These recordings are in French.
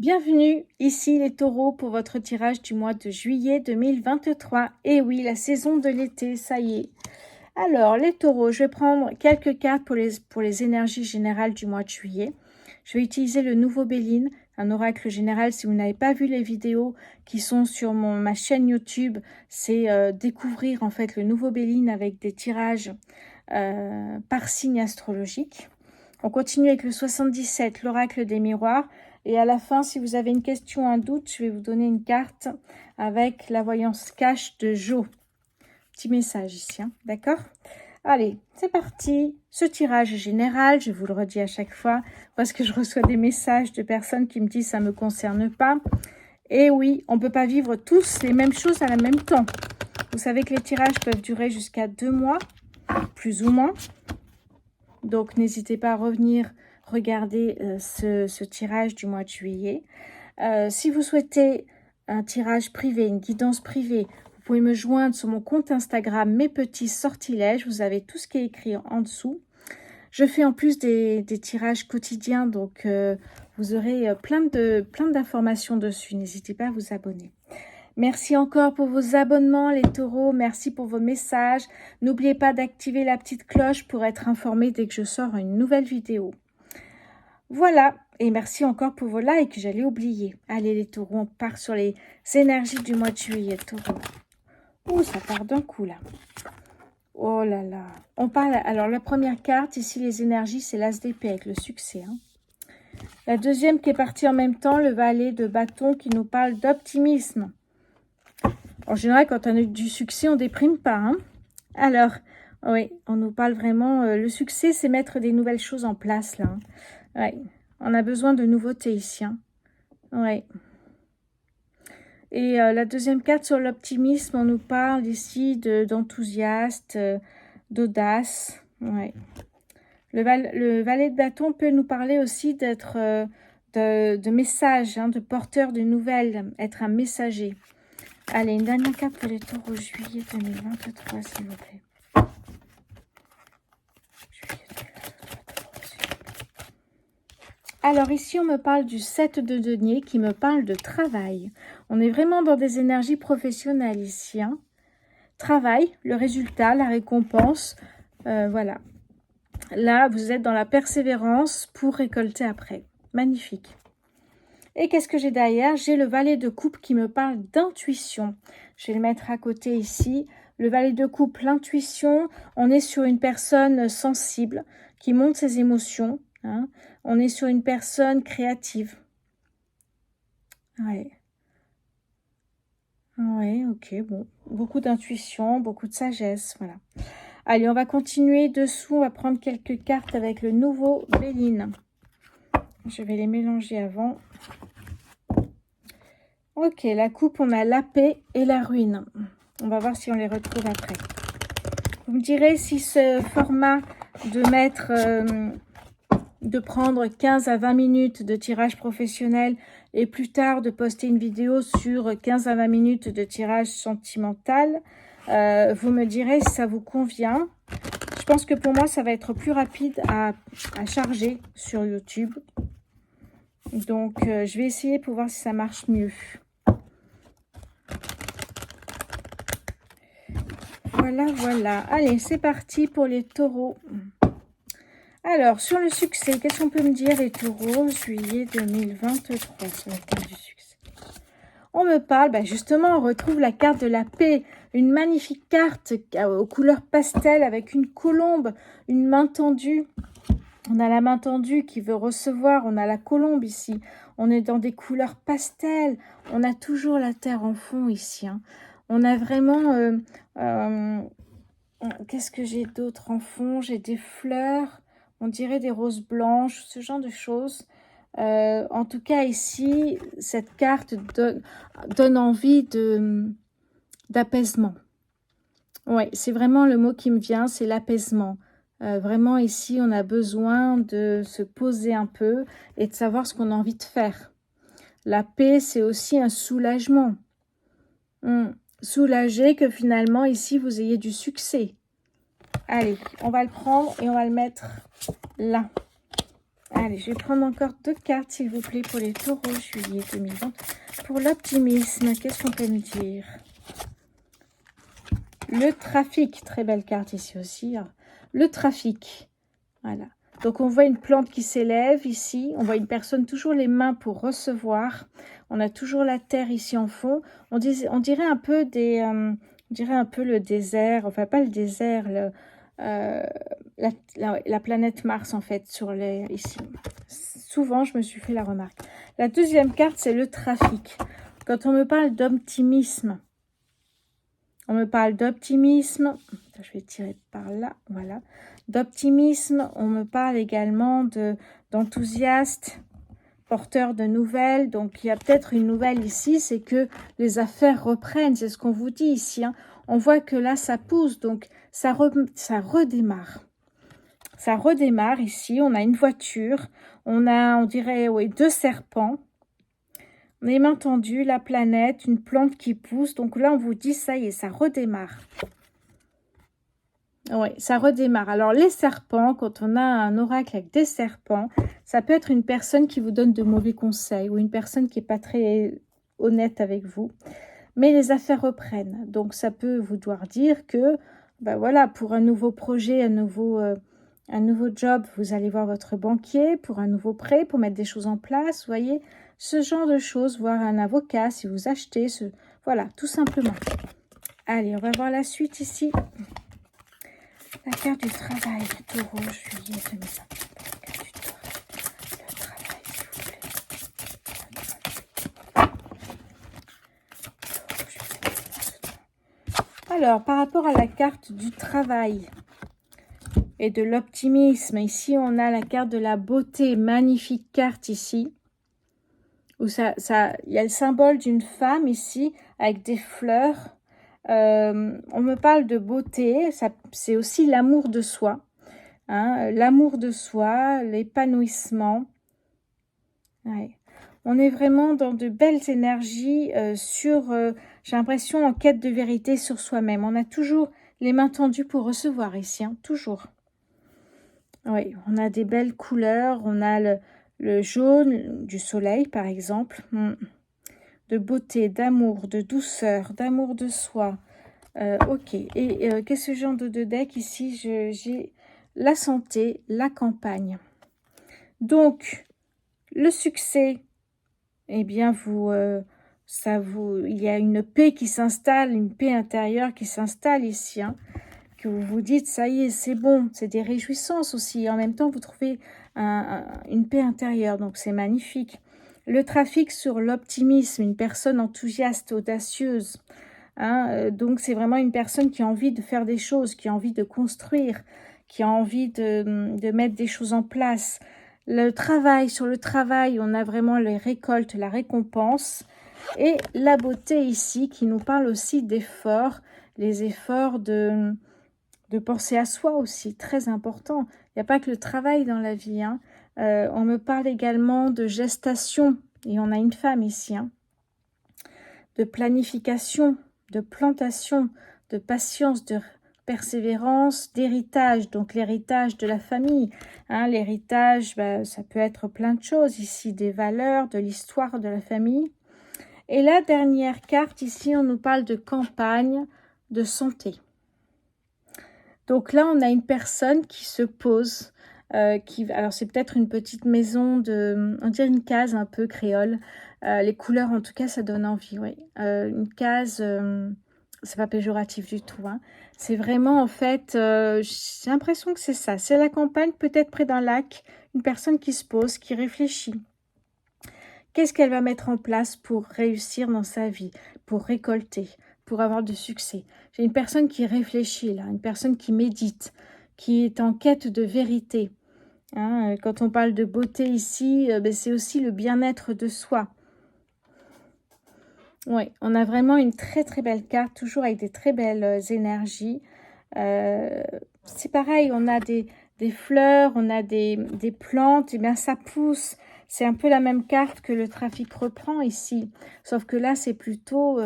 Bienvenue ici les taureaux pour votre tirage du mois de juillet 2023. Et oui, la saison de l'été, ça y est. Alors les taureaux, je vais prendre quelques cartes pour les énergies générales du mois de juillet. Je vais utiliser le nouveau Béline, un oracle général. Si vous n'avez pas vu les vidéos qui sont sur ma chaîne YouTube, c'est découvrir en fait le nouveau Béline avec des tirages par signe astrologique. On continue avec le 77, l'oracle des miroirs. Et à la fin, si vous avez une question, un doute, je vais vous donner une carte avec la voyance cache de Jo. Petit message ici, hein, d'accord? Allez, c'est parti. Ce tirage est général, je vous le redis à chaque fois, parce que je reçois des messages de personnes qui me disent ça ne me concerne pas. Et oui, on ne peut pas vivre tous les mêmes choses à la même temps. Vous savez que les tirages peuvent durer jusqu'à 2 mois, plus ou moins. Donc, n'hésitez pas à revenir regarder ce tirage du mois de juillet. Si vous souhaitez un tirage privé, une guidance privée, vous pouvez me joindre sur mon compte Instagram, mes petits sortilèges. Vous avez tout ce qui est écrit en dessous. Je fais en plus des tirages quotidiens, donc vous aurez plein d'informations dessus. N'hésitez pas à vous abonner. Merci encore pour vos abonnements les taureaux, merci pour vos messages. N'oubliez pas d'activer la petite cloche pour être informé dès que je sors une nouvelle vidéo. Voilà, et merci encore pour vos likes, j'allais oublier. Allez les taureaux, on part sur les énergies du mois de juillet, taureaux. Ouh, ça part d'un coup là. Oh là là. On parle, alors la première carte, ici les énergies, c'est l'as d'épée avec le succès. Hein. La deuxième qui est partie en même temps, le valet de bâton qui nous parle d'optimisme. En général, quand on a du succès, on ne déprime pas. Hein. Alors, oui, on nous parle vraiment... le succès, c'est mettre des nouvelles choses en place, là. Hein. Oui, on a besoin de nouveautés ici. Hein. Oui. Et la deuxième carte sur l'optimisme, on nous parle ici d'enthousiaste, d'audace. Oui. Le valet de bâton peut nous parler aussi d'être... de message, hein, de porteur de nouvelles, être un messager. Allez, une dernière carte pour les taureaux, juillet 2023, s'il vous plaît. Alors ici, on me parle du 7 de denier qui me parle de travail. On est vraiment dans des énergies professionnelles ici. Hein. Travail, le résultat, la récompense, voilà. Là, vous êtes dans la persévérance pour récolter après. Magnifique. Et qu'est-ce que j'ai derrière? J'ai le valet de coupe qui me parle d'intuition. Je vais le mettre à côté ici. Le valet de coupe, l'intuition. On est sur une personne sensible qui montre ses émotions. Hein. On est sur une personne créative. Ouais. Ouais, ok, bon. Beaucoup d'intuition, beaucoup de sagesse, voilà. Allez, on va continuer dessous. On va prendre quelques cartes avec le nouveau Béline. Je vais les mélanger avant. Ok, la coupe, on a la paix et la ruine. On va voir si on les retrouve après. Vous me direz si ce format de mettre, de prendre 15 à 20 minutes de tirage professionnel et plus tard de poster une vidéo sur 15 à 20 minutes de tirage sentimental, vous me direz si ça vous convient. Je pense que pour moi, ça va être plus rapide à charger sur YouTube. Donc, je vais essayer pour voir si ça marche mieux. Voilà, voilà. Allez, c'est parti pour les taureaux. Alors, sur le succès, qu'est-ce qu'on peut me dire, les taureaux, juillet 2023, sur la carte du succès? On me parle, justement, on retrouve la carte de la paix, une magnifique carte aux couleurs pastel avec une colombe, une main tendue. On a la main tendue qui veut recevoir, on a la colombe ici. On est dans des couleurs pastel, on a toujours la terre en fond ici. Hein. On a vraiment... qu'est-ce que j'ai d'autre en fond? J'ai des fleurs, on dirait des roses blanches, ce genre de choses. En tout cas, ici, cette carte donne envie d'apaisement. Oui, c'est vraiment le mot qui me vient, c'est l'apaisement. Vraiment, ici, on a besoin de se poser un peu et de savoir ce qu'on a envie de faire. La paix, c'est aussi un soulagement. Soulager que finalement, ici, vous ayez du succès. Allez, on va le prendre et on va le mettre là. Allez, je vais prendre encore 2 cartes, s'il vous plaît, pour les taureaux, juillet 2020. Pour l'optimisme, qu'est-ce qu'on peut me dire? Le trafic, très belle carte ici aussi. Hein. Le trafic, voilà. Donc, on voit une plante qui s'élève ici. On voit une personne toujours les mains pour recevoir. On a toujours la terre ici en fond. On dirait un peu on dirait un peu le désert. Enfin, pas le désert, la planète Mars, en fait, ici. Souvent, je me suis fait la remarque. La deuxième carte, c'est le trafic. Quand on me parle d'optimisme, on me parle d'optimisme. Je vais tirer par là, voilà. D'optimisme, on me parle également d'enthousiaste, porteur de nouvelles. Donc, il y a peut-être une nouvelle ici, c'est que les affaires reprennent. C'est ce qu'on vous dit ici. Hein. On voit que là, ça pousse, donc ça redémarre. Ça redémarre ici. On a une voiture. On a, on dirait, oui, 2 serpents. Les mains tendues, la planète, une plante qui pousse. Donc là, on vous dit, ça y est, ça redémarre. Oui, ça redémarre. Alors, les serpents, quand on a un oracle avec des serpents, ça peut être une personne qui vous donne de mauvais conseils ou une personne qui n'est pas très honnête avec vous. Mais les affaires reprennent. Donc, ça peut vouloir dire que, ben voilà, pour un nouveau projet, un nouveau job, vous allez voir votre banquier pour un nouveau prêt, pour mettre des choses en place, vous voyez, ce genre de choses, voir un avocat si vous achetez, voilà, tout simplement. Allez, on va voir la suite ici. La carte du travail, taureau, juillet 2020. La carte du travail, s'il vous plaît. Alors, par rapport à la carte du travail et de l'optimisme, ici, on a la carte de la beauté, magnifique carte ici. Où il y a le symbole d'une femme ici, avec des fleurs. On me parle de beauté, c'est aussi l'amour de soi. Hein, l'amour de soi, l'épanouissement. Ouais. On est vraiment dans de belles énergies j'ai l'impression, en quête de vérité sur soi-même. On a toujours les mains tendues pour recevoir ici, hein, toujours. Oui, on a des belles couleurs, on a le jaune du soleil, par exemple. De beauté, d'amour, de douceur, d'amour de soi. Ok, et qu'est-ce que genre de deck ici? J'ai la santé, la campagne. Donc, le succès, eh bien, il y a une paix qui s'installe, une paix intérieure qui s'installe ici, hein, que vous vous dites, ça y est, c'est bon, c'est des réjouissances aussi. En même temps, vous trouvez une paix intérieure, donc c'est magnifique. Le trafic sur l'optimisme, une personne enthousiaste, audacieuse. Hein, donc, c'est vraiment une personne qui a envie de faire des choses, qui a envie de construire, qui a envie de mettre des choses en place. Sur le travail, on a vraiment les récoltes, la récompense. Et la beauté ici, qui nous parle aussi d'efforts, les efforts de penser à soi aussi, très important. Il n'y a pas que le travail dans la vie. Hein. On me parle également de gestation, et on a une femme ici, hein, de planification, de plantation, de patience, de persévérance, d'héritage, donc l'héritage de la famille. Hein, l'héritage, ça peut être plein de choses ici, des valeurs, de l'histoire de la famille. Et la dernière carte, ici, on nous parle de campagne, de santé. Donc là, on a une personne qui se pose, alors c'est peut-être une petite maison, on dirait une case un peu créole. Les couleurs, en tout cas, ça donne envie, oui. Une case, c'est pas péjoratif du tout. Hein. C'est vraiment, en fait, j'ai l'impression que c'est ça. C'est la campagne, peut-être près d'un lac, une personne qui se pose, qui réfléchit. Qu'est-ce qu'elle va mettre en place pour réussir dans sa vie, pour récolter, pour avoir du succès? J'ai une personne qui réfléchit, là, une personne qui médite, qui est en quête de vérité. Hein, quand on parle de beauté ici, c'est aussi le bien-être de soi. Oui, on a vraiment une très très belle carte, toujours avec des très belles énergies. C'est pareil, on a des fleurs, on a des plantes, et bien ça pousse. C'est un peu la même carte que le trafic reprend ici. Sauf que là, c'est plutôt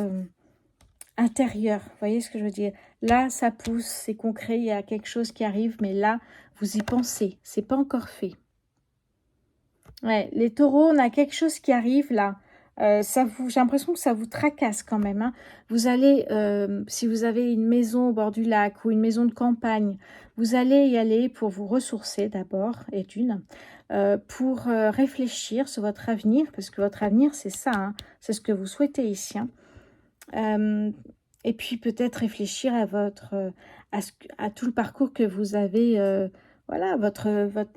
intérieur. Vous voyez ce que je veux dire? Là, ça pousse, c'est concret, il y a quelque chose qui arrive. Mais là, vous y pensez. C'est pas encore fait. Ouais, les taureaux, on a quelque chose qui arrive là. J'ai l'impression que ça vous tracasse quand même, hein. Vous allez, si vous avez une maison au bord du lac ou une maison de campagne, vous allez y aller pour vous ressourcer d'abord, et pour réfléchir sur votre avenir, parce que votre avenir, c'est ça, hein, c'est ce que vous souhaitez ici, hein. Euh, et puis peut-être réfléchir à à tout le parcours que vous avez, voilà,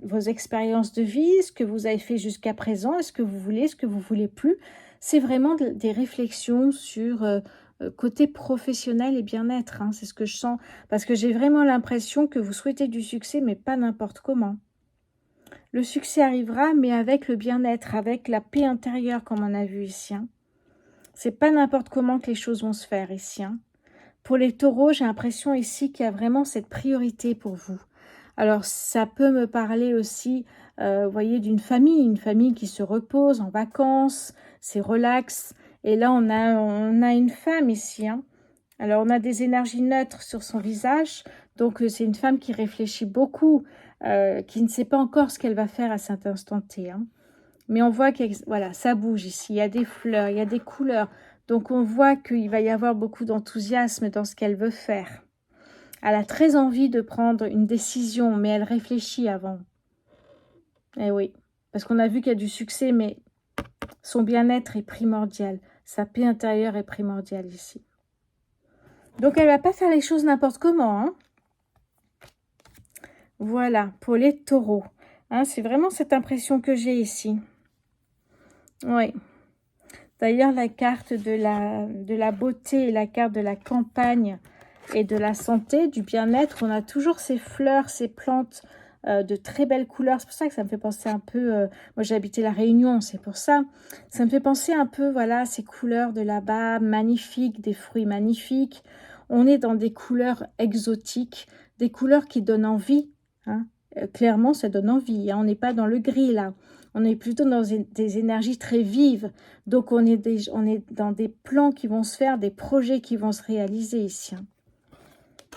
vos expériences de vie, ce que vous avez fait jusqu'à présent, est-ce que vous voulez, ce que vous voulez plus. C'est vraiment des réflexions sur côté professionnel et bien-être, hein, c'est ce que je sens, parce que j'ai vraiment l'impression que vous souhaitez du succès, mais pas n'importe comment. Le succès arrivera, mais avec le bien-être, avec la paix intérieure, comme on a vu ici, hein. C'est pas n'importe comment que les choses vont se faire ici, hein. Pour les taureaux, j'ai l'impression ici qu'il y a vraiment cette priorité pour vous. Alors, ça peut me parler aussi, vous voyez, d'une famille, une famille qui se repose en vacances, c'est relax. Et là, on a une femme ici, hein. Alors, on a des énergies neutres sur son visage. Donc, c'est une femme qui réfléchit beaucoup, qui ne sait pas encore ce qu'elle va faire à cet instant T, hein. Mais on voit que voilà, ça bouge ici. Il y a des fleurs, il y a des couleurs. Donc, on voit qu'il va y avoir beaucoup d'enthousiasme dans ce qu'elle veut faire. Elle a très envie de prendre une décision, mais elle réfléchit avant. Eh oui, parce qu'on a vu qu'il y a du succès, mais son bien-être est primordial. Sa paix intérieure est primordiale ici. Donc, elle ne va pas faire les choses n'importe comment, hein. Voilà, pour les taureaux. Hein, c'est vraiment cette impression que j'ai ici. Oui. D'ailleurs, la carte de la beauté et la carte de la campagne et de la santé, du bien-être, on a toujours ces fleurs, ces plantes de très belles couleurs. C'est pour ça que ça me fait penser un peu... moi, j'ai habité la Réunion, c'est pour ça. Ça me fait penser un peu, voilà, ces couleurs de là-bas, magnifiques, des fruits magnifiques. On est dans des couleurs exotiques, des couleurs qui donnent envie, hein. Clairement, ça donne envie, hein. On n'est pas dans le gris, là. On est plutôt dans des énergies très vives. Donc, on est dans des plans qui vont se faire, des projets qui vont se réaliser ici, hein.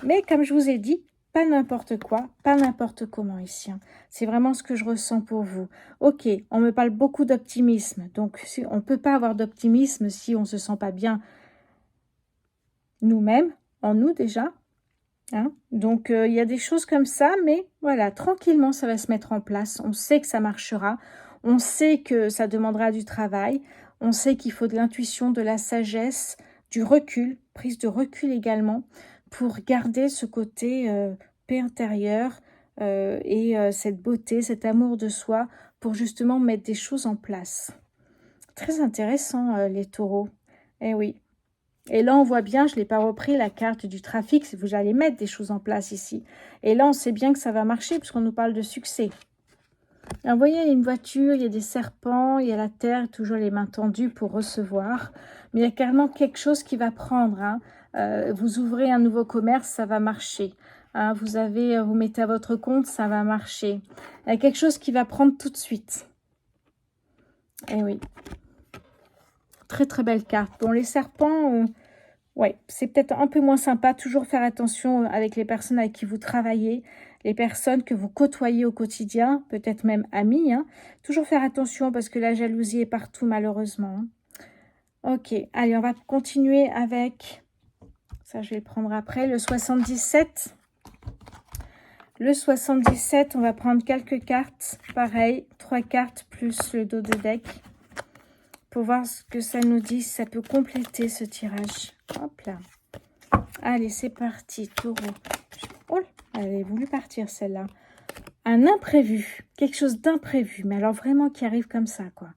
Mais comme je vous ai dit, pas n'importe quoi, pas n'importe comment ici, hein. C'est vraiment ce que je ressens pour vous. Ok, on me parle beaucoup d'optimisme. Donc, on ne peut pas avoir d'optimisme si on ne se sent pas bien nous-mêmes, en nous déjà, hein. Donc, il y a des choses comme ça, mais voilà, tranquillement, ça va se mettre en place. On sait que ça marchera. On sait que ça demandera du travail. On sait qu'il faut de l'intuition, de la sagesse, du recul, prise de recul également, pour garder ce côté paix intérieure et cette beauté, cet amour de soi, pour justement mettre des choses en place. Très intéressant, les taureaux. Eh oui. Et là, on voit bien, je ne l'ai pas repris, la carte du trafic, si vous allez mettre des choses en place ici. Et là, on sait bien que ça va marcher, puisqu'on nous parle de succès. Alors, vous voyez, il y a une voiture, il y a des serpents, il y a la terre, toujours les mains tendues pour recevoir. Mais il y a carrément quelque chose qui va prendre, hein. Vous ouvrez un nouveau commerce, ça va marcher, hein. Vous mettez à votre compte, ça va marcher. Il y a quelque chose qui va prendre tout de suite. Eh oui. Très, très belle carte. Bon, les serpents... ouais, c'est peut-être un peu moins sympa. Toujours faire attention avec les personnes avec qui vous travaillez, les personnes que vous côtoyez au quotidien, peut-être même amis, hein. Toujours faire attention parce que la jalousie est partout malheureusement, hein. Ok, allez, on va continuer avec, ça je vais le prendre après, le 77. Le 77, on va prendre quelques cartes, pareil, 3 cartes plus le dos de deck, pour voir ce que ça nous dit, ça peut compléter ce tirage. Hop là. Allez, c'est parti, taureau. Oh, elle avait voulu partir celle-là. Un imprévu, quelque chose d'imprévu, mais alors vraiment qui arrive comme ça, quoi.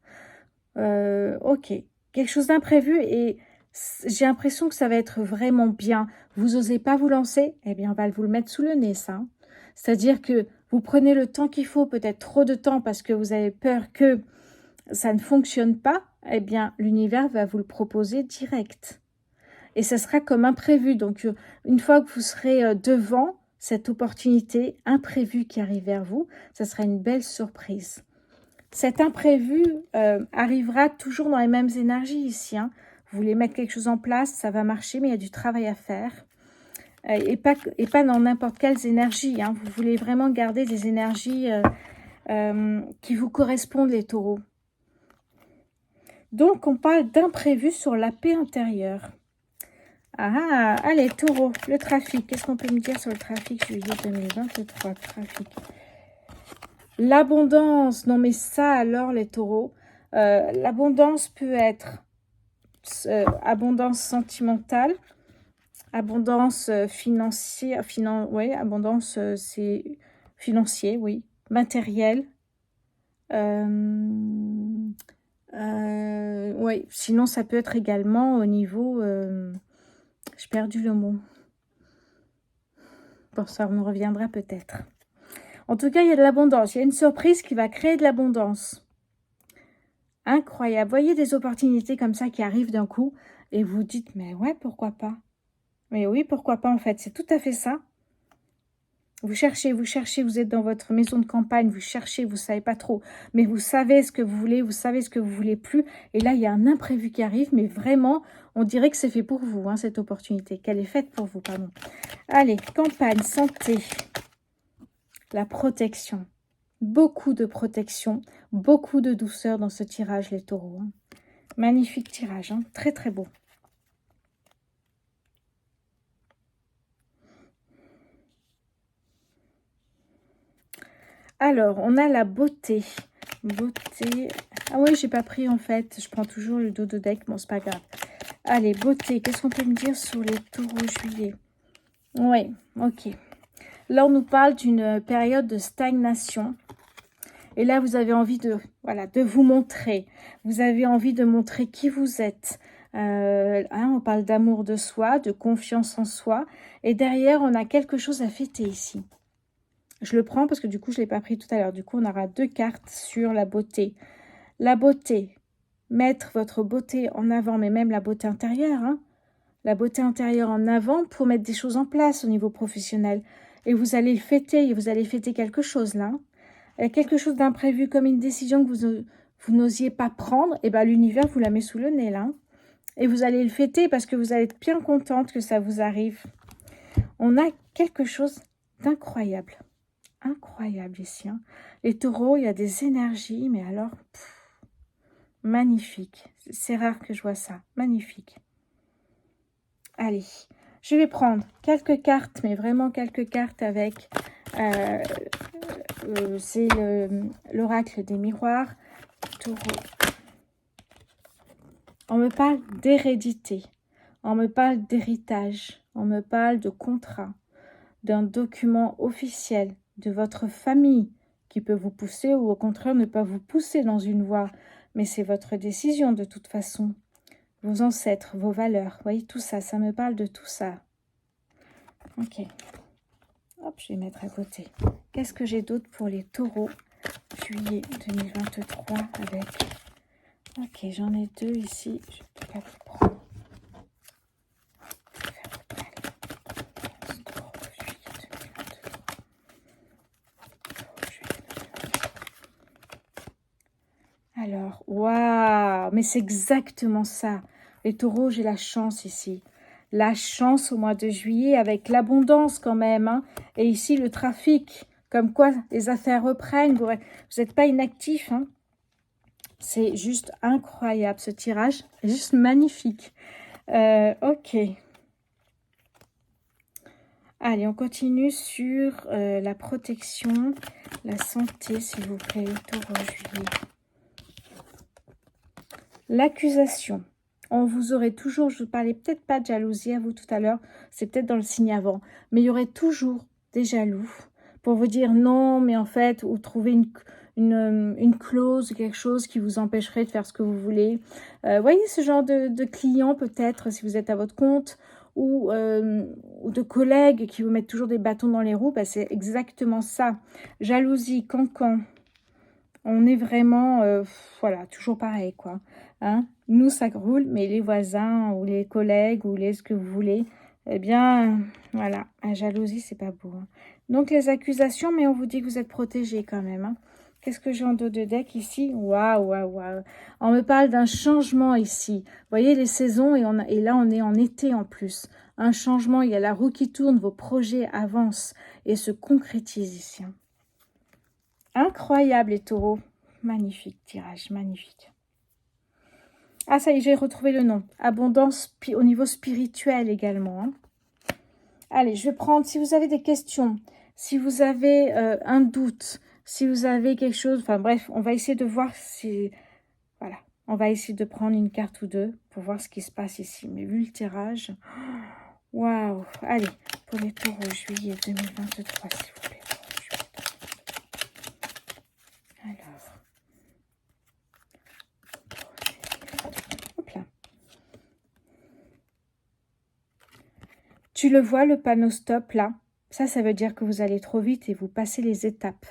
Ok, quelque chose d'imprévu et j'ai l'impression que ça va être vraiment bien. Vous osez pas vous lancer? Eh bien, on va vous le mettre sous le nez, ça. C'est-à-dire que vous prenez le temps qu'il faut, peut-être trop de temps parce que vous avez peur que ça ne fonctionne pas. Eh bien, l'univers va vous le proposer direct. Et ça sera comme imprévu. Donc, une fois que vous serez devant cette opportunité imprévue qui arrive vers vous, ça sera une belle surprise. Cet imprévu arrivera toujours dans les mêmes énergies ici, hein. Vous voulez mettre quelque chose en place, ça va marcher, mais il y a du travail à faire. Et pas dans n'importe quelles énergies, hein. Vous voulez vraiment garder des énergies qui vous correspondent, les taureaux. Donc, on parle d'imprévu sur la paix intérieure. Ah, allez, taureau, le trafic. Qu'est-ce qu'on peut me dire sur le trafic juillet 2023, trafic? L'abondance. Non, mais ça, alors, les taureaux, l'abondance peut être abondance sentimentale, abondance financière, ouais, abondance, c'est financier, oui, matériel. Ouais, sinon, ça peut être également au niveau... j'ai perdu le mot. Bon, ça me reviendra peut-être. En tout cas, il y a de l'abondance. Il y a une surprise qui va créer de l'abondance. Incroyable. Voyez des opportunités comme ça qui arrivent d'un coup et vous dites, mais ouais, pourquoi pas? Mais oui, pourquoi pas en fait? C'est tout à fait ça. Vous cherchez, vous êtes dans votre maison de campagne, vous cherchez, vous savez pas trop, mais vous savez ce que vous voulez, vous savez ce que vous voulez plus. Et là, il y a un imprévu qui arrive, mais vraiment, on dirait que c'est fait pour vous, hein, cette opportunité, qu'elle est faite pour vous, pardon. Allez, campagne, santé, la protection. Beaucoup de protection, beaucoup de douceur dans ce tirage, les taureaux. Hein. Magnifique tirage, hein, très très beau. Alors, on a la beauté. Beauté. Ah oui, j'ai pas pris en fait. Je prends toujours le dos de deck. Bon, c'est pas grave. Allez, beauté. Qu'est-ce qu'on peut me dire sur les taureaux juillet? Oui, ok. Là, on nous parle d'une période de stagnation. Et là, vous avez envie de, voilà, de vous montrer. Vous avez envie de montrer qui vous êtes. On parle d'amour de soi, de confiance en soi. Et derrière, on a quelque chose à fêter ici. Je le prends parce que du coup, je ne l'ai pas pris tout à l'heure. Du coup, on aura 2 cartes sur la beauté. La beauté, mettre votre beauté en avant, mais même la beauté intérieure. Hein. La beauté intérieure en avant pour mettre des choses en place au niveau professionnel. Et vous allez le fêter, vous allez fêter quelque chose là. Quelque chose d'imprévu comme une décision que vous n'osiez pas prendre. Et bien l'univers vous la met sous le nez là. Et vous allez le fêter parce que vous allez être bien contente que ça vous arrive. On a quelque chose d'incroyable. Incroyable ici. Hein. Les taureaux, il y a des énergies, mais alors, magnifique. C'est rare que je vois ça. Magnifique. Allez, je vais prendre quelques cartes, mais vraiment quelques cartes avec... c'est l'oracle des miroirs. Taureau. On me parle d'hérédité. On me parle d'héritage. On me parle de contrat. D'un document officiel. De votre famille qui peut vous pousser ou au contraire ne pas vous pousser dans une voie. Mais c'est votre décision de toute façon. Vos ancêtres, vos valeurs. Vous voyez, tout ça, ça me parle de tout ça. Ok. Hop, je vais mettre à côté. Qu'est-ce que j'ai d'autre pour les taureaux? Juillet 2023 avec... Ok, j'en ai 2 ici. Je vais pas les prendre. Alors, waouh, mais c'est exactement ça. Les taureaux, j'ai la chance ici. La chance au mois de juillet avec l'abondance quand même. Hein. Et ici, le trafic, comme quoi les affaires reprennent. Vous n'êtes pas inactif. Hein. C'est juste incroyable ce tirage. Juste magnifique. Ok. Allez, on continue sur la protection, la santé, s'il vous plaît, taureau juillet. L'accusation. On vous aurait toujours, je ne parlais peut-être pas de jalousie à vous tout à l'heure, c'est peut-être dans le signe avant, mais il y aurait toujours des jaloux pour vous dire non, mais en fait, ou trouver une clause, quelque chose qui vous empêcherait de faire ce que vous voulez. Voyez ce genre de client peut-être, si vous êtes à votre compte, ou de collègues qui vous mettent toujours des bâtons dans les roues, bah, c'est exactement ça. Jalousie, cancan. On est vraiment, voilà, toujours pareil, quoi. Hein? Nous, ça roule, mais les voisins ou les collègues ou ce que vous voulez, eh bien, voilà, la jalousie, c'est pas beau. Hein. Donc, les accusations, mais on vous dit que vous êtes protégés quand même. Hein. Qu'est-ce que j'ai en dos de deck ici? Waouh, waouh, waouh. On me parle d'un changement ici. Vous voyez les saisons et là, on est en été en plus. Un changement, il y a la roue qui tourne, vos projets avancent et se concrétisent ici. Hein. Incroyable les taureaux. Magnifique tirage, magnifique. Ah ça y est, j'ai retrouvé le nom. Abondance au niveau spirituel également. Hein. Allez, je vais prendre, si vous avez des questions, si vous avez un doute, si vous avez quelque chose, enfin bref, on va essayer de voir si... Voilà, on va essayer de prendre une carte ou deux pour voir ce qui se passe ici. Mais vu le tirage, waouh. Allez, pour les taureaux, juillet 2023, s'il vous plaît. Alors, hop là. Tu le vois, le panneau stop là? Ça veut dire que vous allez trop vite et vous passez les étapes.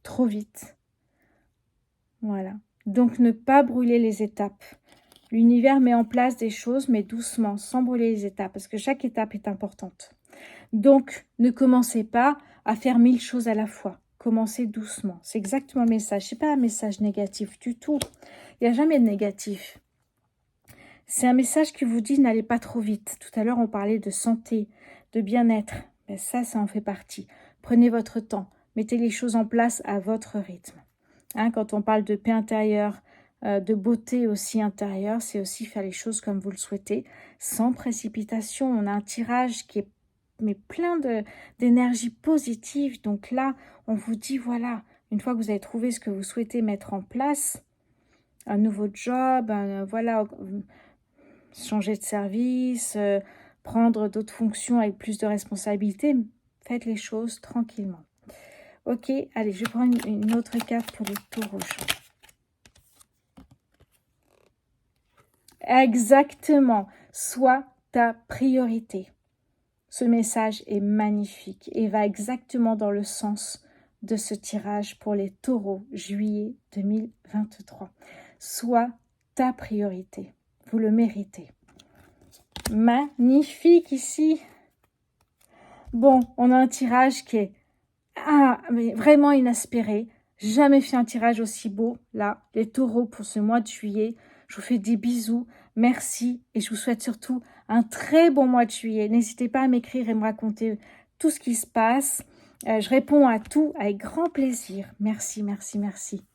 Trop vite. Voilà. Donc, ne pas brûler les étapes. L'univers met en place des choses, mais doucement, sans brûler les étapes, parce que chaque étape est importante. Donc, ne commencez pas à faire 1000 choses à la fois. Commencez doucement. C'est exactement le message. Ce n'est pas un message négatif du tout. Il n'y a jamais de négatif. C'est un message qui vous dit n'allez pas trop vite. Tout à l'heure, on parlait de santé, de bien-être. Ben ça en fait partie. Prenez votre temps. Mettez les choses en place à votre rythme. Hein, quand on parle de paix intérieure, de beauté aussi intérieure, c'est aussi faire les choses comme vous le souhaitez, sans précipitation. On a un tirage qui est plein d'énergie positive. Donc là, on vous dit, voilà, une fois que vous avez trouvé ce que vous souhaitez mettre en place, un nouveau job, voilà, changer de service, prendre d'autres fonctions avec plus de responsabilités, faites les choses tranquillement. Ok, allez, je vais prendre une autre carte pour les taureaux. Exactement, sois ta priorité. Ce message est magnifique et va exactement dans le sens de ce tirage pour les taureaux, juillet 2023. Sois ta priorité, vous le méritez. Magnifique ici. Bon, on a un tirage qui est mais vraiment inespéré. Jamais fait un tirage aussi beau. Là, les taureaux pour ce mois de juillet. Je vous fais des bisous. Merci. Et je vous souhaite surtout un très bon mois de juillet. N'hésitez pas à m'écrire et me raconter tout ce qui se passe. Je réponds à tout avec grand plaisir. Merci, merci, merci.